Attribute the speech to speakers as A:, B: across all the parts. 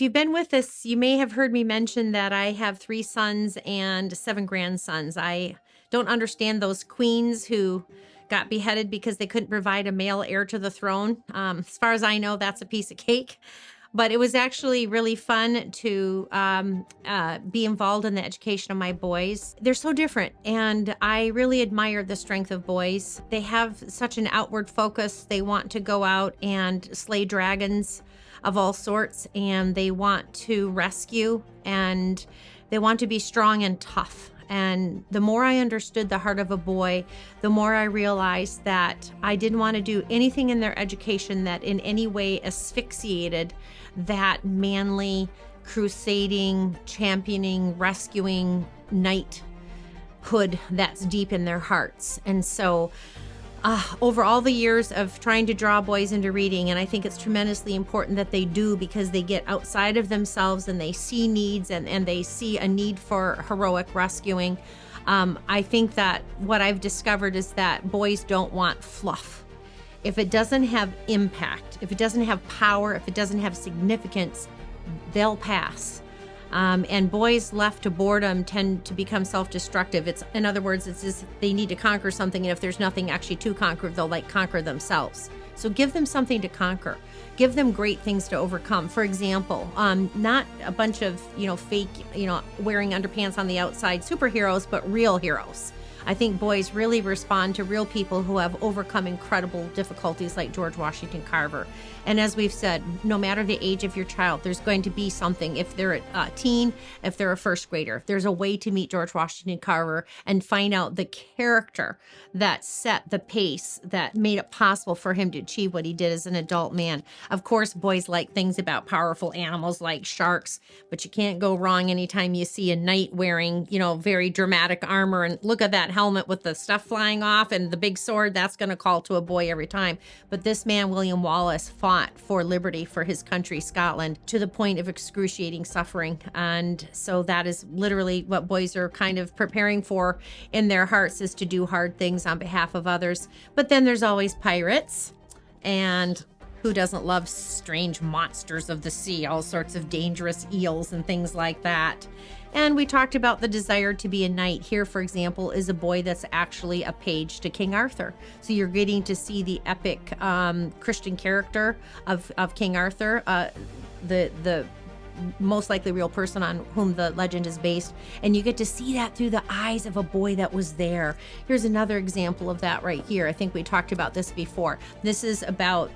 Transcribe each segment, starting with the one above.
A: if you've been with us, you may have heard me mention that I have 3 sons and 7 grandsons. I don't understand those queens who got beheaded because they couldn't provide a male heir to the throne. As far as I know, that's a piece of cake. But it was actually really fun to be involved in the education of my boys. They're so different, and I really admire the strength of boys. They have such an outward focus. They want to go out and slay dragons of all sorts, and they want to rescue, and they want to be strong and tough. And the more I understood the heart of a boy, the more I realized that I didn't want to do anything in their education that in any way asphyxiated that manly, crusading, championing, rescuing knighthood that's deep in their hearts. And so over all the years of trying to draw boys into reading, and I think it's tremendously important that they do, because they get outside of themselves and they see needs, and they see a need for heroic rescuing. I think that what I've discovered is that boys don't want fluff. If it doesn't have impact, if it doesn't have power, if it doesn't have significance, they'll pass. And boys left to boredom tend to become self-destructive. In other words, it's just they need to conquer something, and if there's nothing actually to conquer, they'll conquer themselves. So give them something to conquer. Give them great things to overcome. For example, not a bunch of fake, wearing underpants on the outside superheroes, but real heroes. I think boys really respond to real people who have overcome incredible difficulties, like George Washington Carver. And as we've said, no matter the age of your child, there's going to be something. If they're a teen, if they're a first grader, there's a way to meet George Washington Carver and find out the character that set the pace that made it possible for him to achieve what he did as an adult man. Of course, boys like things about powerful animals like sharks, but you can't go wrong anytime you see a knight wearing, very dramatic armor, and look at that helmet with the stuff flying off and the big sword. That's going to call to a boy every time. But this man, William Wallace, fought for liberty for his country, Scotland, to the point of excruciating suffering. And so that is literally what boys are kind of preparing for in their hearts, is to do hard things on behalf of others. But then there's always pirates, and who doesn't love strange monsters of the sea, all sorts of dangerous eels and things like that. And we talked about the desire to be a knight. Here, for example, is a boy that's actually a page to King Arthur. So you're getting to see the epic Christian character of King Arthur, the most likely real person on whom the legend is based. And you get to see that through the eyes of a boy that was there. Here's another example of that right here. I think we talked about this before. This is about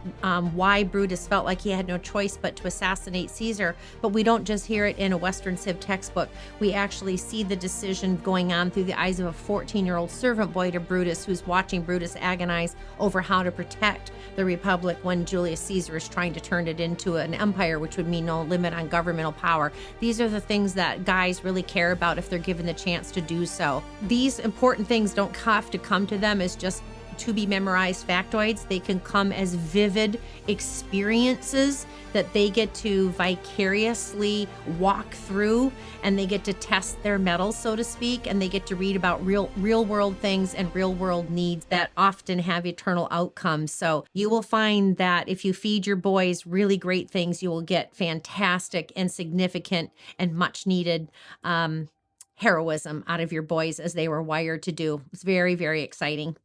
A: why Brutus felt like he had no choice but to assassinate Caesar. But we don't just hear it in a Western Civ textbook. We actually see the decision going on through the eyes of a 14-year-old servant boy to Brutus, who's watching Brutus agonize over how to protect the Republic when Julius Caesar is trying to turn it into an empire, which would mean no limit on governmental power. These are the things that guys really care about if they're given the chance to do so. These important things don't have to come to them as just to be memorized factoids. They can come as vivid experiences that they get to vicariously walk through, and they get to test their mettle, so to speak, and they get to read about real world things and real world needs that often have eternal outcomes. So you will find that if you feed your boys really great things, you will get fantastic and significant and much needed heroism out of your boys, as they were wired to do. It's very, very exciting.